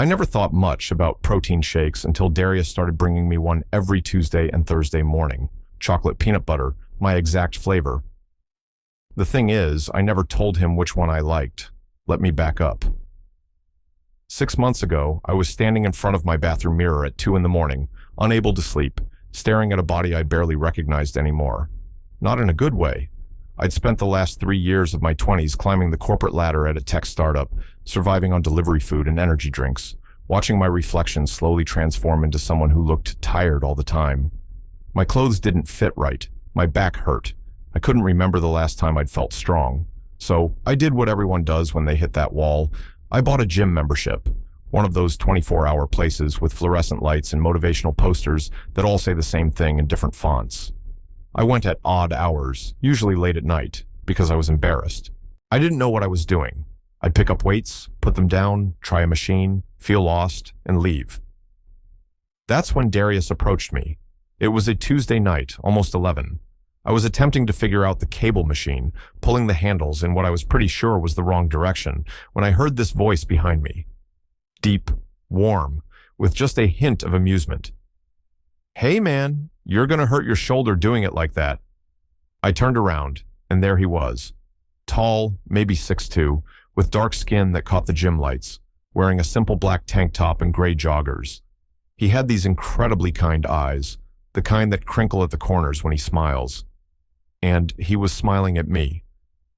I never thought much about protein shakes until Darius started bringing me one every Tuesday and Thursday morning. Chocolate peanut butter, my exact flavor. The thing is, I never told him which one I liked. Let me back up. 6 months ago, I was standing in front of my bathroom mirror at 2 in the morning, unable to sleep, staring at a body I barely recognized anymore. Not in a good way. I'd spent the last 3 years of my 20s climbing the corporate ladder at a tech startup, surviving on delivery food and energy drinks, watching my reflection slowly transform into someone who looked tired all the time. My clothes didn't fit right. My back hurt. I couldn't remember the last time I'd felt strong. So I did what everyone does when they hit that wall. I bought a gym membership, one of those 24-hour places with fluorescent lights and motivational posters that all say the same thing in different fonts. I went at odd hours, usually late at night, because I was embarrassed. I didn't know what I was doing. I'd pick up weights, put them down, try a machine, feel lost, and leave. That's when Darius approached me. It was a Tuesday night, almost 11. I was attempting to figure out the cable machine, pulling the handles in what I was pretty sure was the wrong direction, when I heard this voice behind me. Deep, warm, with just a hint of amusement. "Hey man, you're gonna hurt your shoulder doing it like that." I turned around, and there he was. Tall, maybe 6'2", with dark skin that caught the gym lights, wearing a simple black tank top and gray joggers. He had these incredibly kind eyes, the kind that crinkle at the corners when he smiles. And he was smiling at me.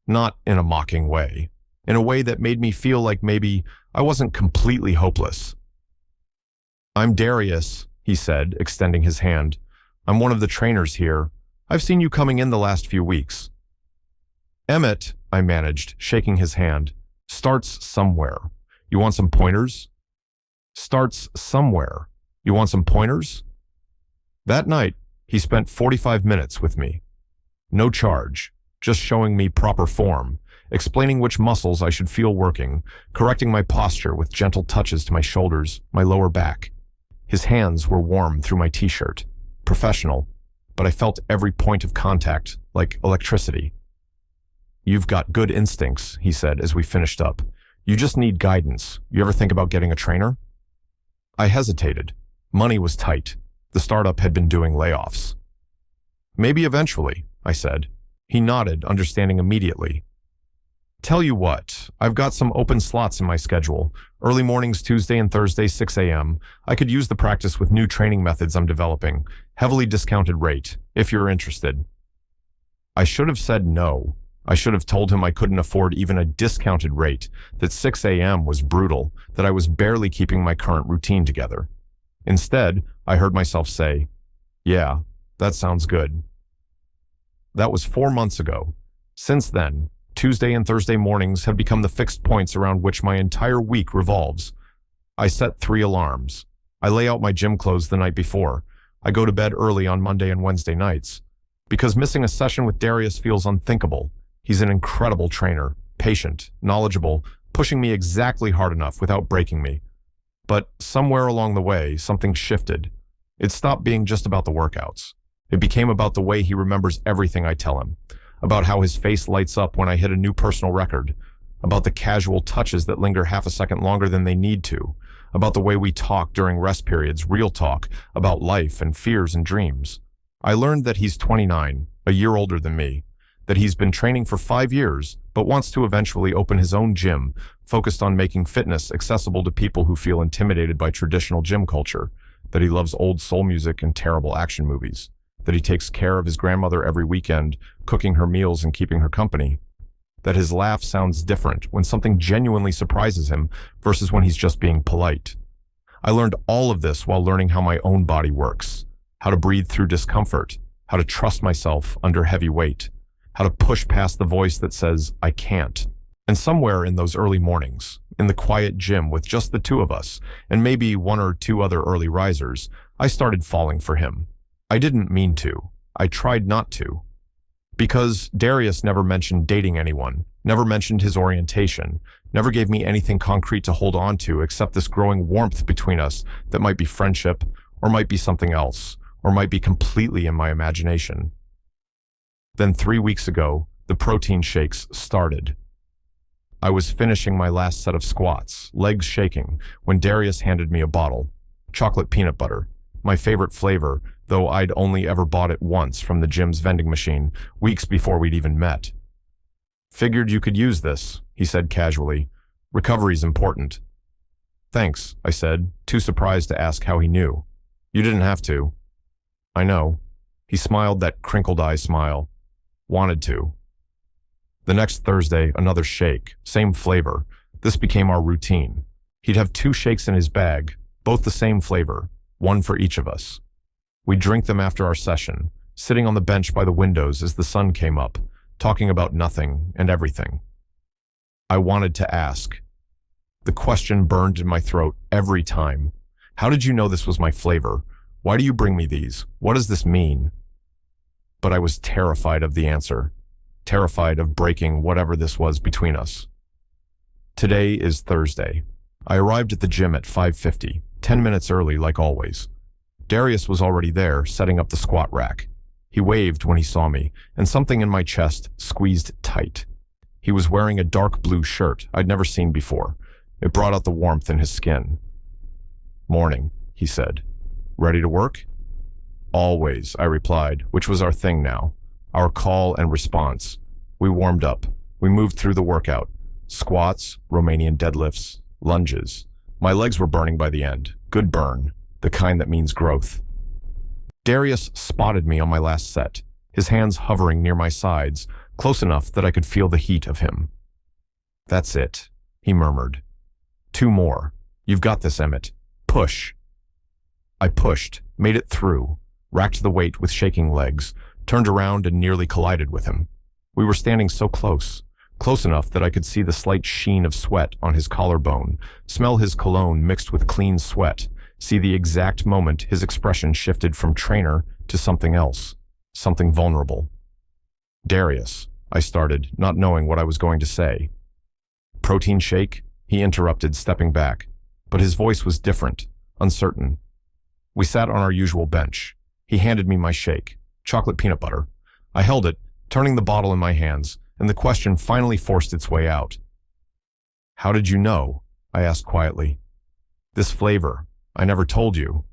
Not in a mocking way. In a way that made me feel like maybe I wasn't completely hopeless. "I'm Darius," he said, extending his hand. "I'm one of the trainers here. I've seen you coming in the last few weeks." "Emmett," I managed, shaking his hand, "starts somewhere. You want some pointers?" "Starts somewhere. You want some pointers?" That night, he spent 45 minutes with me. No charge, just showing me proper form, explaining which muscles I should feel working, correcting my posture with gentle touches to my shoulders, my lower back. His hands were warm through my t-shirt. Professional, but I felt every point of contact like electricity. "You've got good instincts," he said as we finished up. "You just need guidance. You ever think about getting a trainer?" I hesitated. Money was tight. The startup had been doing layoffs. "Maybe eventually," I said. He nodded, understanding immediately. "Tell you what, I've got some open slots in my schedule. Early mornings Tuesday and Thursday, 6 a.m. I could use the practice with new training methods I'm developing. Heavily discounted rate, if you're interested." I should have said no. I should have told him I couldn't afford even a discounted rate, that 6 a.m. was brutal, that I was barely keeping my current routine together. Instead, I heard myself say, "Yeah, that sounds good." That was 4 months ago. Since then, Tuesday and Thursday mornings have become the fixed points around which my entire week revolves. I set 3 alarms. I lay out my gym clothes the night before. I go to bed early on Monday and Wednesday nights. Because missing a session with Darius feels unthinkable. He's an incredible trainer, patient, knowledgeable, pushing me exactly hard enough without breaking me. But somewhere along the way, something shifted. It stopped being just about the workouts. It became about the way he remembers everything I tell him, about how his face lights up when I hit a new personal record, about the casual touches that linger half a second longer than they need to, about the way we talk during rest periods, real talk, about life and fears and dreams. I learned that he's 29, a year older than me, that he's been training for 5 years, but wants to eventually open his own gym, focused on making fitness accessible to people who feel intimidated by traditional gym culture, that he loves old soul music and terrible action movies, that he takes care of his grandmother every weekend, cooking her meals and keeping her company, that his laugh sounds different when something genuinely surprises him versus when he's just being polite. I learned all of this while learning how my own body works, how to breathe through discomfort, how to trust myself under heavy weight, how to push past the voice that says, "I can't." And somewhere in those early mornings, in the quiet gym with just the 2 of us, and maybe 1 or 2 other early risers, I started falling for him. I didn't mean to. I tried not to. Because Darius never mentioned dating anyone, never mentioned his orientation, never gave me anything concrete to hold on to except this growing warmth between us that might be friendship, or might be something else, or might be completely in my imagination. Then 3 weeks ago, the protein shakes started. I was finishing my last set of squats, legs shaking, when Darius handed me a bottle. Chocolate peanut butter. My favorite flavor, though I'd only ever bought it once from the gym's vending machine, weeks before we'd even met. Figured you could use this, he said casually. Recovery's important. Thanks, I said, too surprised to ask how he knew. You didn't have to. I know. He smiled that crinkled eye smile. Wanted to. The next Thursday, another shake, same flavor. This became our routine. He'd have 2 shakes in his bag, both the same flavor, one for each of us. We'd drink them after our session, sitting on the bench by the windows as the sun came up, talking about nothing and everything. I wanted to ask. The question burned in my throat every time. How did you know this was my flavor? Why do you bring me these? What does this mean? But I was terrified of the answer, terrified of breaking whatever this was between us. Today is Thursday. I arrived at the gym at 5:50, 10 minutes early like always. Darius was already there, setting up the squat rack. He waved when he saw me, and something in my chest squeezed tight. He was wearing a dark blue shirt I'd never seen before. It brought out the warmth in his skin. Morning, he said. Ready to work? Always, I replied, which was our thing now. Our call and response. We warmed up. We moved through the workout. Squats, Romanian deadlifts, lunges. My legs were burning by the end. Good burn. The kind that means growth. Darius spotted me on my last set, his hands hovering near my sides, close enough that I could feel the heat of him. That's it, he murmured. 2 more. You've got this, Emmett. Push. I pushed, made it through, racked the weight with shaking legs, turned around and nearly collided with him. We were standing so close, close enough that I could see the slight sheen of sweat on his collarbone, smell his cologne mixed with clean sweat, see the exact moment his expression shifted from trainer to something else, something vulnerable. Darius, I started, not knowing what I was going to say. Protein shake? He interrupted, stepping back, but his voice was different, uncertain. We sat on our usual bench. He handed me my shake, chocolate peanut butter. I held it, turning the bottle in my hands, and the question finally forced its way out. How did you know? I asked quietly. This flavor. I never told you.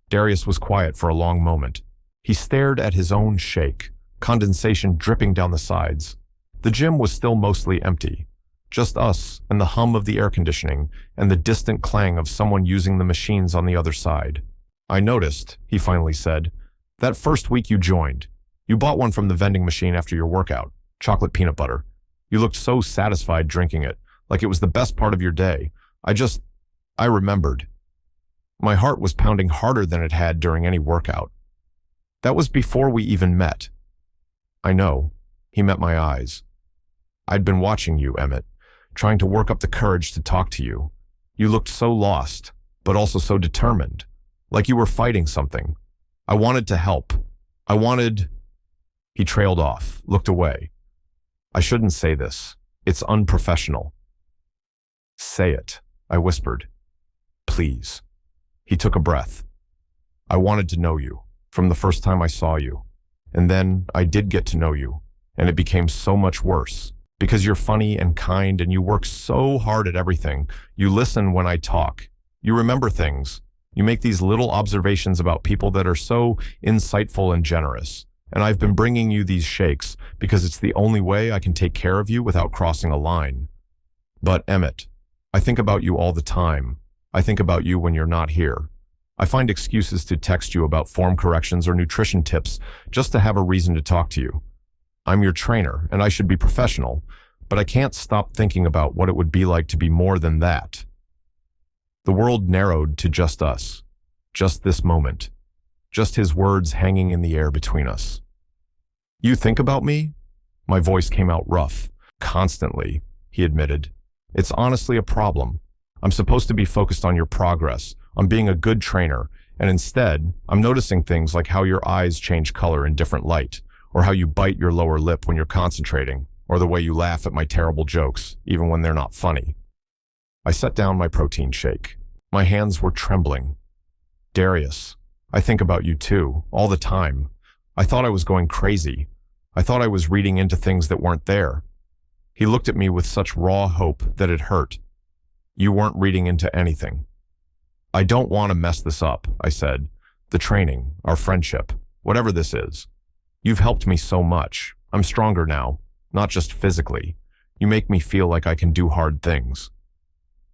Darius was quiet for a long moment. He stared at his own shake, condensation dripping down the sides. The gym was still mostly empty. Just us and the hum of the air conditioning and the distant clang of someone using the machines on the other side. I noticed, he finally said, that first week you joined. You bought one from the vending machine after your workout, chocolate peanut butter. You looked so satisfied drinking it, like it was the best part of your day. I remembered. My heart was pounding harder than it had during any workout. That was before we even met. I know. He met my eyes. I'd been watching you, Emmett, trying to work up the courage to talk to you. You looked so lost, but also so determined, like you were fighting something. I wanted to help. He trailed off, looked away. I shouldn't say this. It's unprofessional. Say it, I whispered. Please. He took a breath. I wanted to know you, from the first time I saw you. And then I did get to know you, and it became so much worse. Because you're funny and kind and you work so hard at everything. You listen when I talk. You remember things. You make these little observations about people that are so insightful and generous. And I've been bringing you these shakes because it's the only way I can take care of you without crossing a line. But Emmett, I think about you all the time. I think about you when you're not here. I find excuses to text you about form corrections or nutrition tips just to have a reason to talk to you. I'm your trainer, and I should be professional, but I can't stop thinking about what it would be like to be more than that. The world narrowed to just us, just this moment, just his words hanging in the air between us. You think about me? My voice came out rough. Constantly, he admitted. It's honestly a problem. I'm supposed to be focused on your progress, on being a good trainer, and instead, I'm noticing things like how your eyes change color in different light, or how you bite your lower lip when you're concentrating, or the way you laugh at my terrible jokes, even when they're not funny. I set down my protein shake. My hands were trembling. Darius, I think about you too, all the time. I thought I was going crazy. I thought I was reading into things that weren't there. He looked at me with such raw hope that it hurt. You weren't reading into anything. I don't want to mess this up, I said. The training, our friendship, whatever this is. You've helped me so much. I'm stronger now, not just physically. You make me feel like I can do hard things.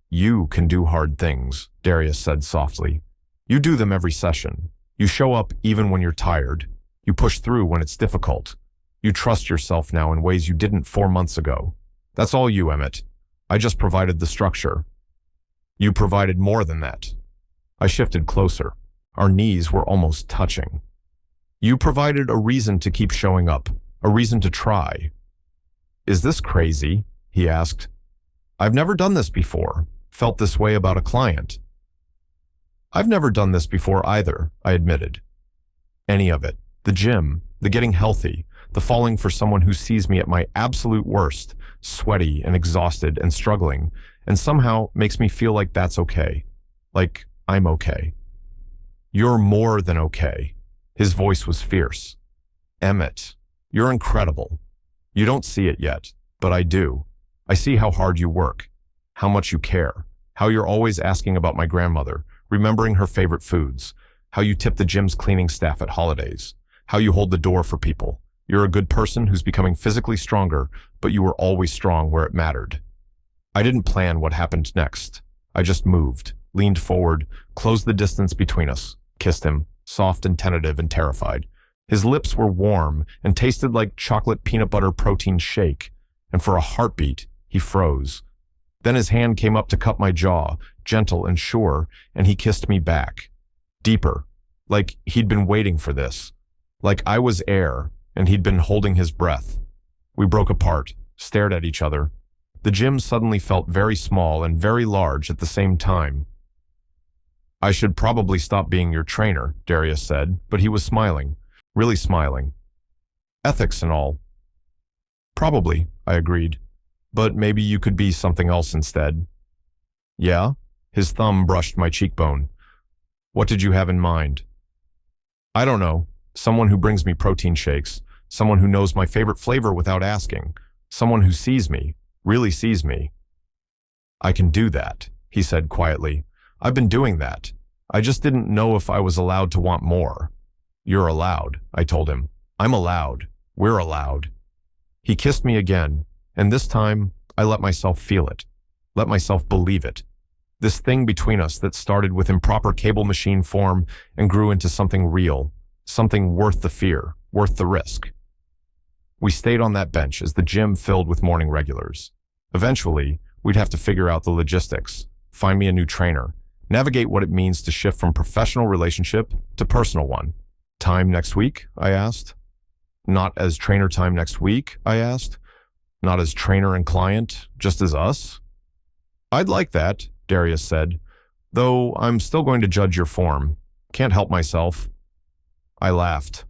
You can do hard things, Darius said softly. You do them every session. You show up even when you're tired. You push through when it's difficult. You trust yourself now in ways you didn't 4 months ago. That's all you, Emmett. I just provided the structure. You provided more than that. I shifted closer. Our knees were almost touching. You provided a reason to keep showing up, a reason to try. Is this crazy? He asked. I've never done this before, felt this way about a client. I've never done this before either, I admitted. Any of it. The gym, the getting healthy, the falling for someone who sees me at my absolute worst, sweaty and exhausted and struggling, and somehow makes me feel like that's okay. Like I'm okay. You're more than okay. His voice was fierce. Emmett, you're incredible. You don't see it yet, but I do. I see how hard you work, how much you care, how you're always asking about my grandmother, remembering her favorite foods, how you tip the gym's cleaning staff at holidays, how you hold the door for people. You're a good person who's becoming physically stronger, but you were always strong where it mattered. I didn't plan what happened next. I just moved, leaned forward, closed the distance between us, kissed him, soft and tentative and terrified. His lips were warm and tasted like chocolate peanut butter protein shake, and for a heartbeat, he froze. Then his hand came up to cup my jaw, gentle and sure, and he kissed me back. Deeper, like he'd been waiting for this. Like I was air, and he'd been holding his breath. We broke apart, stared at each other. The gym suddenly felt very small and very large at the same time. I should probably stop being your trainer, Darius said, but he was smiling, really smiling. Ethics and all. Probably, I agreed, but maybe you could be something else instead. Yeah? His thumb brushed my cheekbone. What did you have in mind? I don't know. Someone who brings me protein shakes, someone who knows my favorite flavor without asking, someone who sees me, really sees me. I can do that, he said quietly. I've been doing that. I just didn't know if I was allowed to want more. You're allowed, I told him. I'm allowed. We're allowed. He kissed me again, and this time I let myself feel it, let myself believe it. This thing between us that started with improper cable machine form and grew into something real, something worth the fear, worth the risk. We stayed on that bench as the gym filled with morning regulars. Eventually, we'd have to figure out the logistics, find me a new trainer, navigate what it means to shift from professional relationship to personal one. Time next week? I asked. Not as trainer time next week? I asked. Not as trainer and client, just as us? I'd like that, Darius said, though I'm still going to judge your form. Can't help myself. I laughed.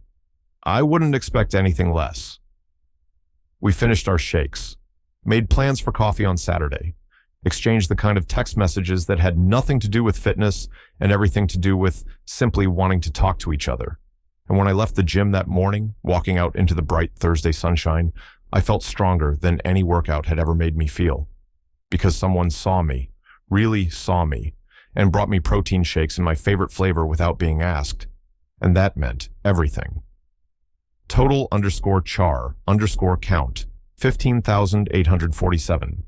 I wouldn't expect anything less. We finished our shakes, made plans for coffee on Saturday, exchanged the kind of text messages that had nothing to do with fitness and everything to do with simply wanting to talk to each other. And when I left the gym that morning, walking out into the bright Thursday sunshine, I felt stronger than any workout had ever made me feel. Because someone saw me, really saw me, and brought me protein shakes in my favorite flavor without being asked. And that meant everything. Total_char_count, 15,847.